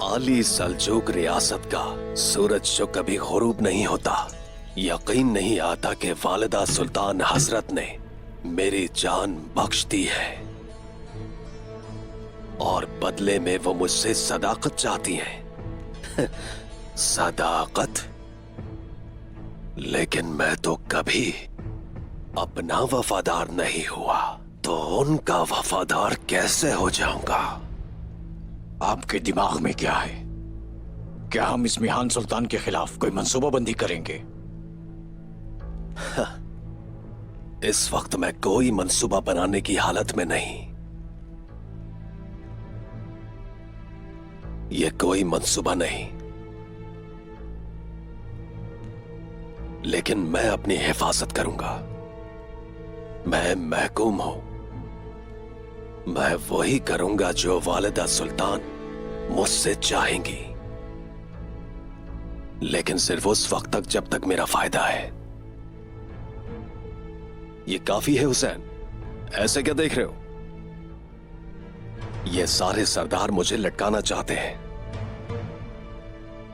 आली सल्जूक रियासत का सूरज जो कभी गुरूब नहीं होता, यकीन नहीं आता कि वालिदा सुल्तान हजरत ने मेरी जान बख्श दी है और बदले में वो मुझसे सदाकत चाहती हैं। सदाकत? लेकिन मैं तो कभी अपना वफादार नहीं हुआ, तो उनका वफादार कैसे हो जाऊंगा? आपके दिमाग में क्या है? क्या हम इस मिहान सुल्तान के खिलाफ कोई मंसूबाबंदी करेंगे? इस वक्त मैं कोई मंसूबा बनाने की हालत में नहीं। ये कोई मंसूबा नहीं, लेकिन मैं अपनी हिफाजत करूंगा। मैं महकूम हूं, मैं वही करूंगा जो वालिदा सुल्तान मुझसे चाहेंगी, लेकिन सिर्फ उस वक्त तक जब तक मेरा फायदा है। ये काफी है हुसैन, ऐसे क्या देख रहे हो? ये सारे सरदार मुझे लटकाना चाहते हैं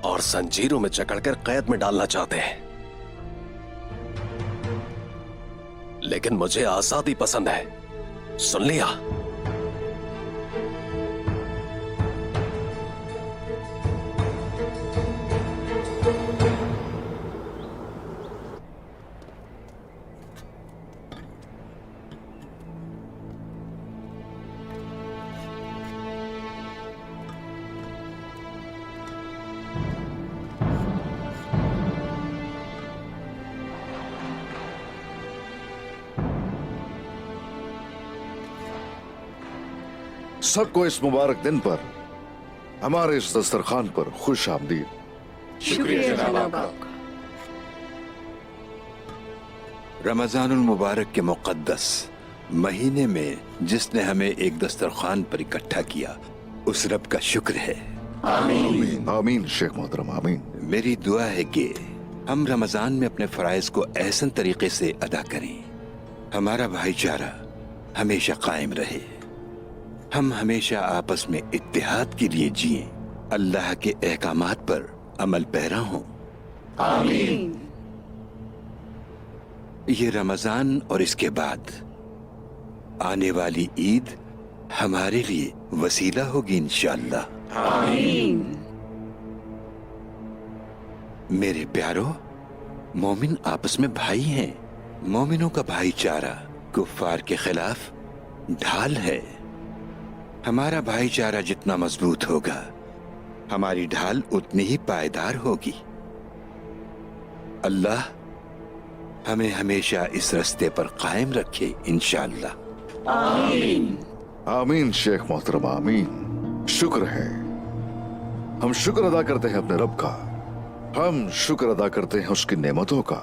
और जंजीरों में जकड़कर कैद में डालना चाहते हैं, लेकिन मुझे आजादी पसंद है। सुन लिया? सबको इस मुबारक दिन पर हमारे इस दस्तरखान पर खुश आमदीद। शुक्रिया जनाब आपका। रमजानुल मुबारक के मुक़द्दस महीने में जिसने हमें एक दस्तरखान पर इकट्ठा किया, उस रब का शुक्र है। आमीन आमीन शेख मोहतरम आमीन। मेरी दुआ है कि हम रमजान में अपने फराइज को एहसन तरीके से अदा करें, हमारा भाईचारा हमेशा कायम रहे, हम हमेशा आपस में इत्तेहाद के लिए जिए, अल्लाह के अहकामात पर अमल पैरा हों। आमीन। ये रमजान और इसके बाद आने वाली ईद हमारे लिए वसीला होगी इंशाअल्लाह। आमीन। मेरे प्यारो, मोमिन आपस में भाई हैं। मोमिनों का भाईचारा कुफ्फार के खिलाफ ढाल है। हमारा भाईचारा जितना मजबूत होगा, हमारी ढाल उतनी ही पायदार होगी। अल्लाह हमें हमेशा इस रास्ते पर कायम रखे इंशाअल्लाह। आमीन। आमीन शेख मोहतरम आमीन। शुक्र है, हम शुक्र अदा करते हैं अपने रब का, हम शुक्र अदा करते हैं उसकी नेमतों का,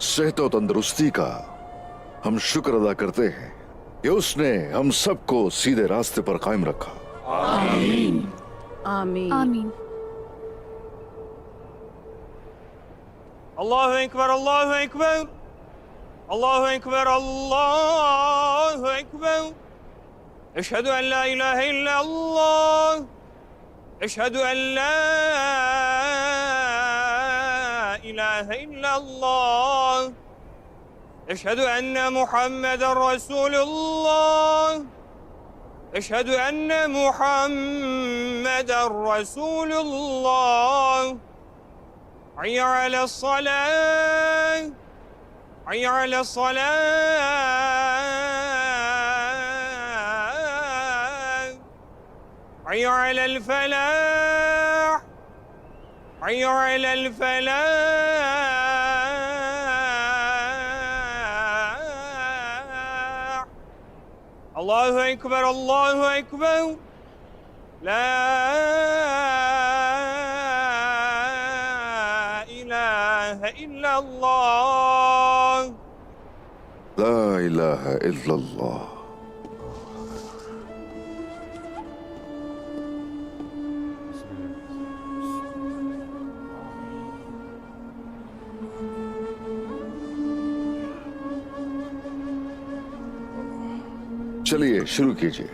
सेहत और तंदुरुस्ती का। हम शुक्र अदा करते हैं कि उसने हम सबको सीधे रास्ते पर कायम रखा। आमीन। आमीन। आमीन। अल्लाहु अकबर, अल्लाहु अकबर, अल्लाहु अकबर, अल्लाहु अकबर। अशहदु अन ला इलाहा इल्ला अल्लाह, अशहदु अन ला इलाहा इल्ला अल्लाह, अशहदु अन्न मुहम्मदर रसूलुल्लाह, अशहदु अन्न मुहम्मदर रसूलुल्लाह। हय्य अला सलाह, हय्य अला सलाह, हय्य अला फलाह, हय्य अला फलाह। अल्लाहु अकबर, अल्लाहु अकबर, ला इलाहा इल्लल्लाह, ला इलाहा इल्लल्लाह। चलिए शुरू कीजिए।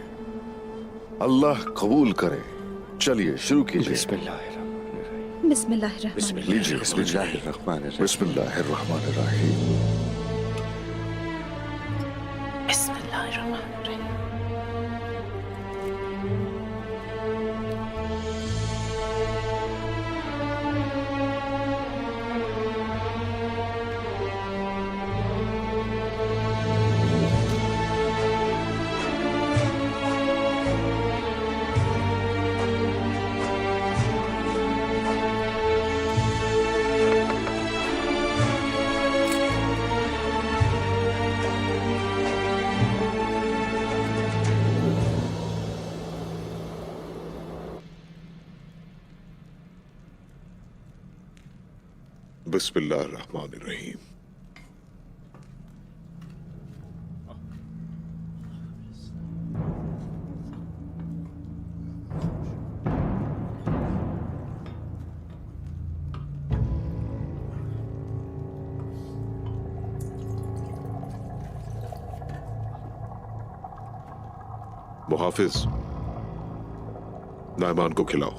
अल्लाह कबूल करे चलिए शुरू कीजिए। बिस्मिल्लाहिर्रहमानिर्रहीम। बिस्मिल्लाहिर्रहमान। लीजिए बिस्मिल्लाहिर्रहमानिर्रहीम। बिस्मिल्लाहिर्रहमानिर्रहीम। बिस्मिल्लाहिर्रहमानिर्रहीम। मुहाफिज, नायमान को खिलाओ।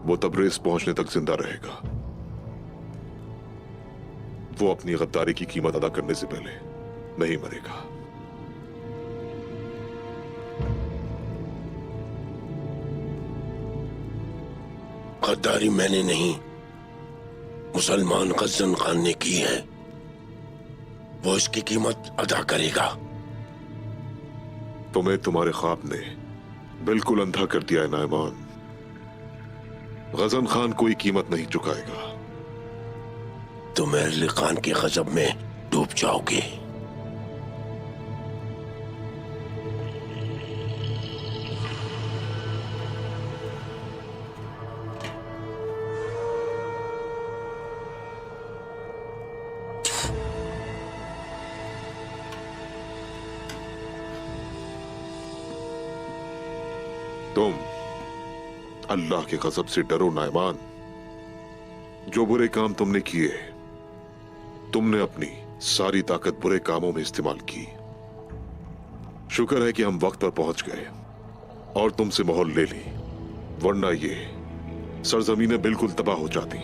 वो तबरेज पहुंचने तक जिंदा रहेगा। वो अपनी गद्दारी की कीमत अदा करने से पहले नहीं मरेगा। गद्दारी मैंने नहीं, मुसलमान गज्जन खान ने की है। वो इसकी कीमत अदा करेगा। तुम्हें तुम्हारे ख्वाब ने बिल्कुल अंधा कर दिया है नायमान। गजन खान कोई कीमत नहीं चुकाएगा। तुम अहले खान के गजब में डूब जाओगे। तुम अल्लाह के गजब से डरो नायमान। जो बुरे काम तुमने किए, तुमने अपनी सारी ताकत बुरे कामों में इस्तेमाल की। शुक्र है कि हम वक्त पर पहुंच गए और तुमसे मोहर ले ली, वरना ये सरजमीनें बिल्कुल तबाह हो जाती।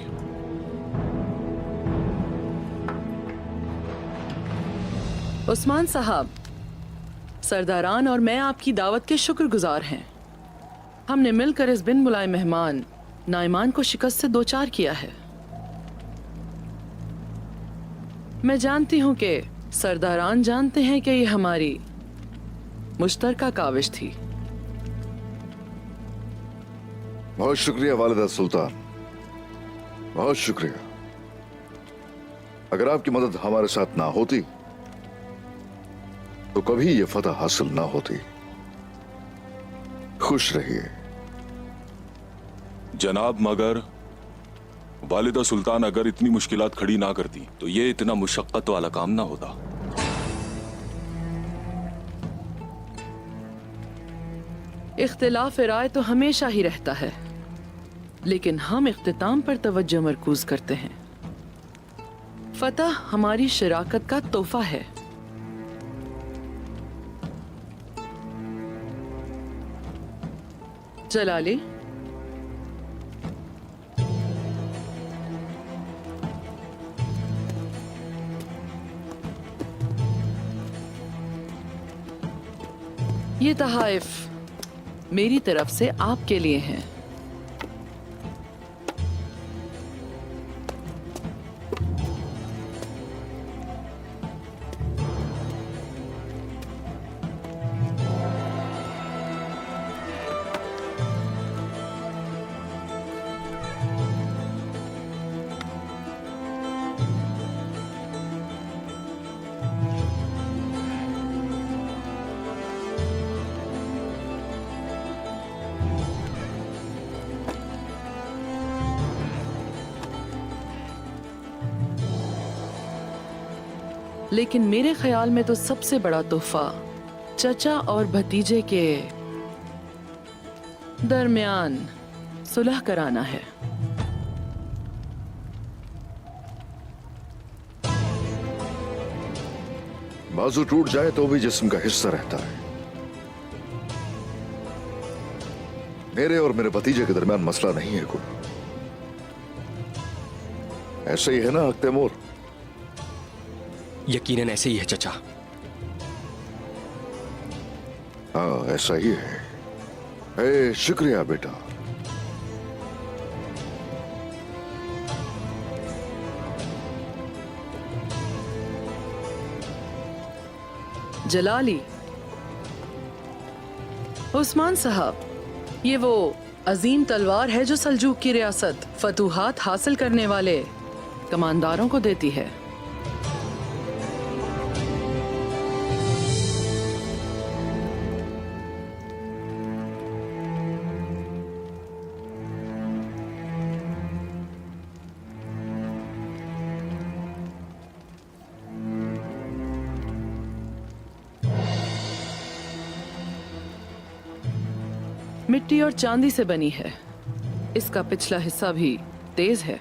उस्मान साहब, सरदारान और मैं आपकी दावत के शुक्रगुजार हैं। हमने मिलकर इस बिन बुलाए मेहमान नाइमान को शिकस्त से दो चार किया है। मैं जानती हूं कि सरदारान जानते हैं कि ये हमारी मुश्तरका काविश थी। बहुत शुक्रिया वालिदा सुल्तान, बहुत शुक्रिया। अगर आपकी मदद हमारे साथ ना होती तो कभी ये फतह हासिल ना होती। खुश रहिए जनाब। मगर वालिदा सुल्तान अगर इतनी मुश्किलात खड़ी ना करती तो ये इतना मुशक्कत वाला काम ना होता। इख्तिलाफ राय तो हमेशा ही रहता है, लेकिन हम इख्तिताम पर तवज्जो मरकूज करते हैं। फतह हमारी शराकत का तोहफा है। जलाली, ये तहाइफ मेरी तरफ से आपके लिए हैं। लेकिन मेरे ख्याल में तो सबसे बड़ा तोहफा चचा और भतीजे के दरमियान सुलह कराना है। बाजू टूट जाए तो भी जिस्म का हिस्सा रहता है। मेरे और मेरे भतीजे के दरमियान मसला नहीं है कोई। ऐसे ही है ना तैमूर? यकीनन ऐसे ही है चचा। हाँ, ऐसा ही है। शुक्रिया बेटा। जलाली, उस्मान साहब, ये वो अजीम तलवार है जो सल्जूक की रियासत फतूहात हासिल करने वाले कमांडारों को देती है। मिट्टी और चांदी से बनी है। इसका पिछला हिस्सा भी तेज है।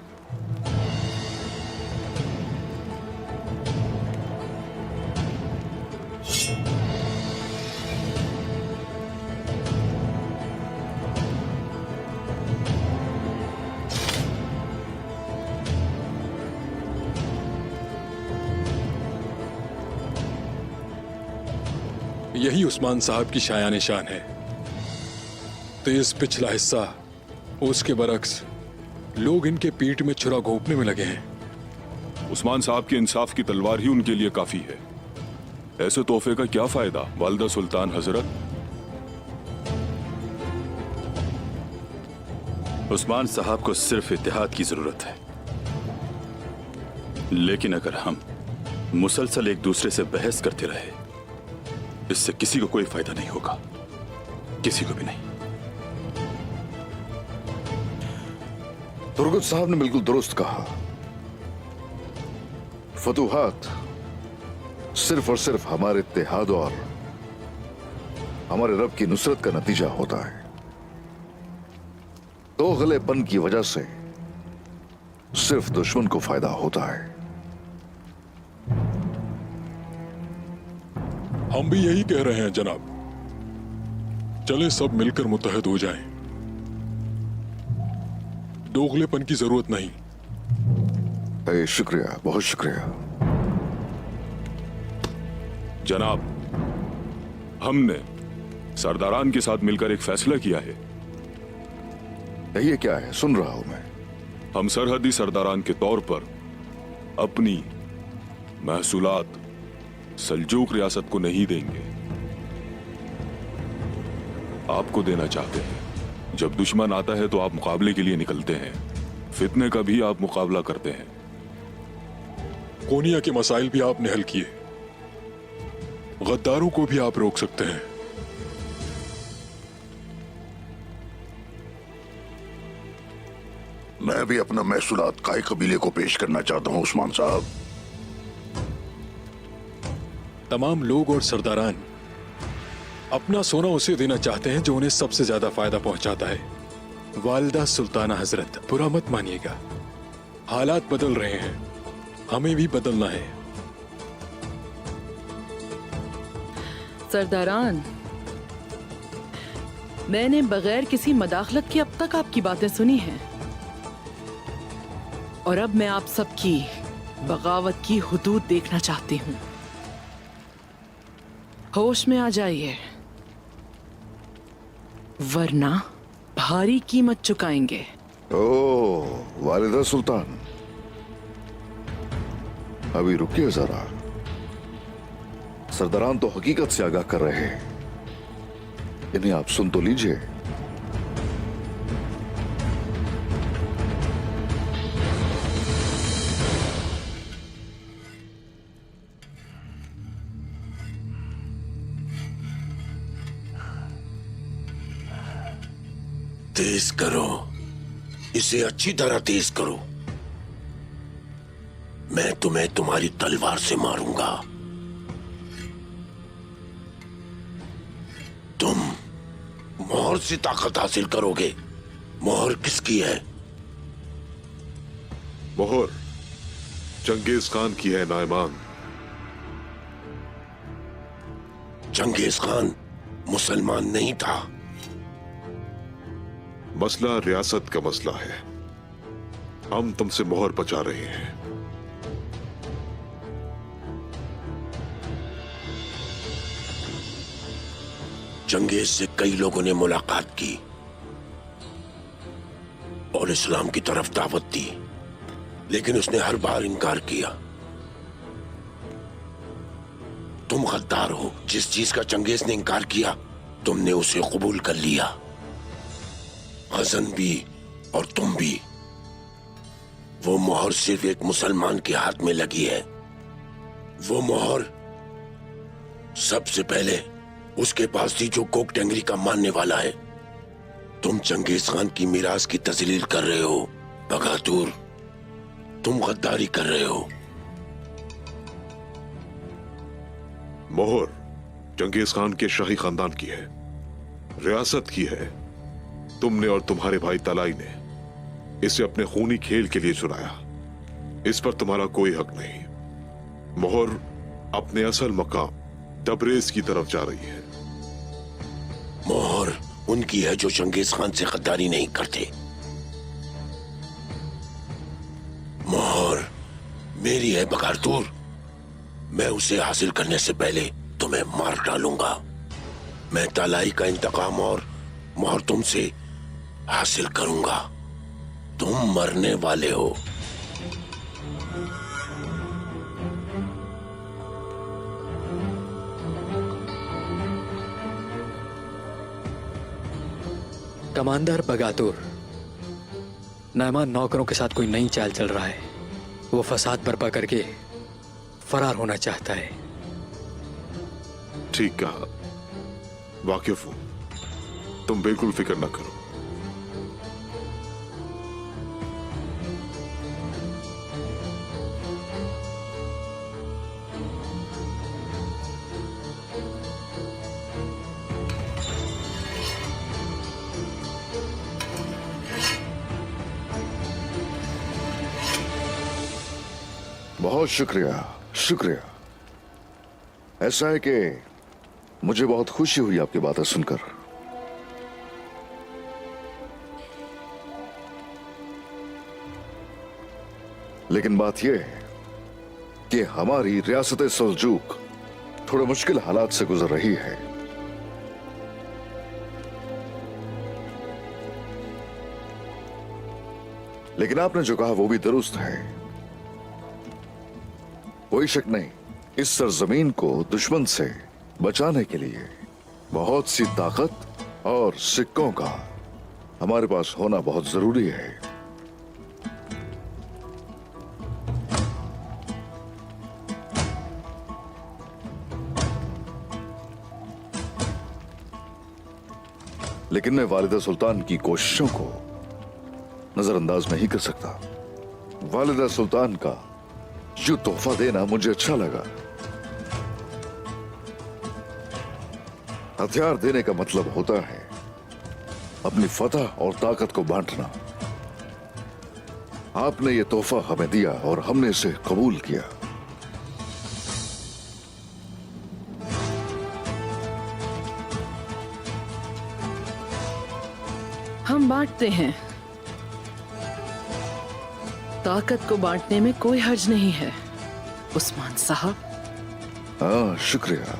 यही उस्मान साहब की शायान शान है। तेज पिछला हिस्सा, उसके बरक्स लोग इनके पीठ में छुरा घोंपने में लगे हैं। उस्मान साहब की इंसाफ की तलवार ही उनके लिए काफी है। ऐसे तोहफे का क्या फायदा वालिदा सुल्तान हजरत? उस्मान साहब को सिर्फ इत्तेहाद की जरूरत है, लेकिन अगर हम मुसलसल एक दूसरे से बहस करते रहे, इससे किसी को कोई फायदा नहीं होगा, किसी को भी नहीं। तुर्गत साहब ने बिल्कुल दुरुस्त कहा। फतूहात सिर्फ और सिर्फ हमारे इत्तेहाद और हमारे रब की नुसरत का नतीजा होता है। दोगलेपन की वजह से सिर्फ दुश्मन को फायदा होता है। हम भी यही कह रहे हैं जनाब। चलें सब मिलकर मुत्तहद हो जाएं। दोगलेपन की जरूरत नहीं। शुक्रिया, बहुत शुक्रिया जनाब। हमने सरदारान के साथ मिलकर एक फैसला किया है। ये क्या है? सुन रहा हूं मैं। हम सरहदी सरदारान के तौर पर अपनी महसूलात सल्जूक रियासत को नहीं देंगे, आपको देना चाहते हैं। जब दुश्मन आता है तो आप मुकाबले के लिए निकलते हैं, फितने का भी आप मुकाबला करते हैं। कोनिया के मसाइल भी आपने हल किए, गद्दारों को भी आप रोक सकते हैं। मैं भी अपना महसूलात काय कबीले को पेश करना चाहता हूं उस्मान साहब। तमाम लोग और सरदारान अपना सोना उसे देना चाहते हैं जो उन्हें सबसे ज्यादा फायदा पहुंचाता है। वालिदा सुल्ताना हजरत, बुरा मत मानिएगा, हालात बदल रहे हैं, हमें भी बदलना है। सरदारान, मैंने बगैर किसी मदाखलत के अब तक आपकी बातें सुनी हैं, और अब मैं आप सबकी बगावत की हुदूद देखना चाहती हूं। होश में आ जाइए, वरना भारी कीमत चुकाएंगे। ओह, वालिदा सुल्तान, अभी रुकिए जरा। सरदारान तो हकीकत से आगाह कर रहे हैं, इन्हें आप सुन तो लीजिए। तेज करो, इसे अच्छी तरह तेज करो। मैं तुम्हें तुम्हारी तलवार से मारूंगा। तुम मोहर से ताकत हासिल करोगे। मोहर किसकी है? मोहर चंगेज खान की है नायमान। चंगेज खान मुसलमान नहीं था। मसला रियासत का मसला है। हम तुमसे मोहर बचा रहे हैं। चंगेज से कई लोगों ने मुलाकात की और इस्लाम की तरफ दावत दी, लेकिन उसने हर बार इनकार किया। तुम गद्दार हो। जिस चीज का चंगेज ने इनकार किया, तुमने उसे कबूल कर लिया। गजन भी और तुम भी। वो मोहर सिर्फ एक मुसलमान के हाथ में लगी है। वो मोहर सबसे पहले उसके पास थी जो कोक टेंगरी का मानने वाला है। तुम चंगेज खान की मीरास की तजलील कर रहे हो बगातूर। तुम गद्दारी कर रहे हो। मोहर चंगेज खान के शाही खानदान की है, रियासत की है। तुमने और तुम्हारे भाई तलाई ने इसे अपने खूनी खेल के लिए चुराया। इस पर तुम्हारा कोई हक नहीं। मोहर अपने असल मकाम तबरेज की तरफ जा रही है। मोहर उनकी है जो चंगेज खान से गद्दारी नहीं करते। मोहर मेरी है बगातूर। मैं उसे हासिल करने से पहले तुम्हें मार डालूंगा। मैं तलाई का इंतकाम और मोहर तुमसे हासिल करूंगा। तुम मरने वाले हो। कमांडर बगातूर, नयमान नौकरों के साथ कोई नई चाल चल रहा है। वो फसाद बर्पा करके फरार होना चाहता है। ठीक कहा, वाकिफ हूं। तुम बिल्कुल फिक्र न करो। बहुत शुक्रिया, शुक्रिया। ऐसा है कि मुझे बहुत खुशी हुई आपकी बातें सुनकर। लेकिन बात यह है कि हमारी रियासत सल्जूक थोड़े मुश्किल हालात से गुजर रही है। लेकिन आपने जो कहा वो भी दुरुस्त है। कोई शक नहीं, इस सरजमीन को दुश्मन से बचाने के लिए बहुत सी ताकत और सिक्कों का हमारे पास होना बहुत जरूरी है। लेकिन मैं वालिदा सुल्तान की कोशिशों को नजरअंदाज नहीं कर सकता। वालिदा सुल्तान का जो तोहफा देना मुझे अच्छा लगा। हथियार देने का मतलब होता है अपनी फतह और ताकत को बांटना। आपने ये तोहफा हमें दिया और हमने इसे कबूल किया। हम बांटते हैं। ताकत को बांटने में कोई हर्ज नहीं है उस्मान साहब। हाँ, शुक्रिया।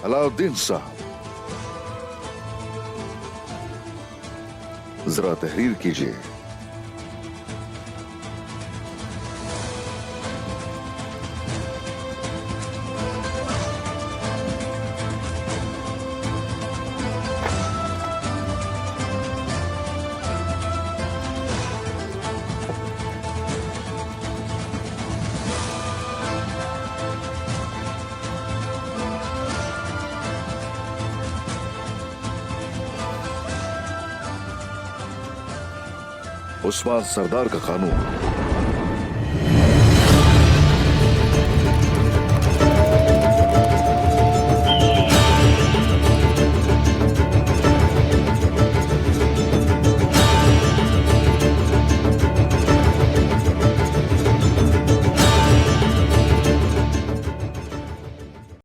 अलाउद्दीन साहब, जरा तहरीर कीजिए। उस्मान सरदार का कानून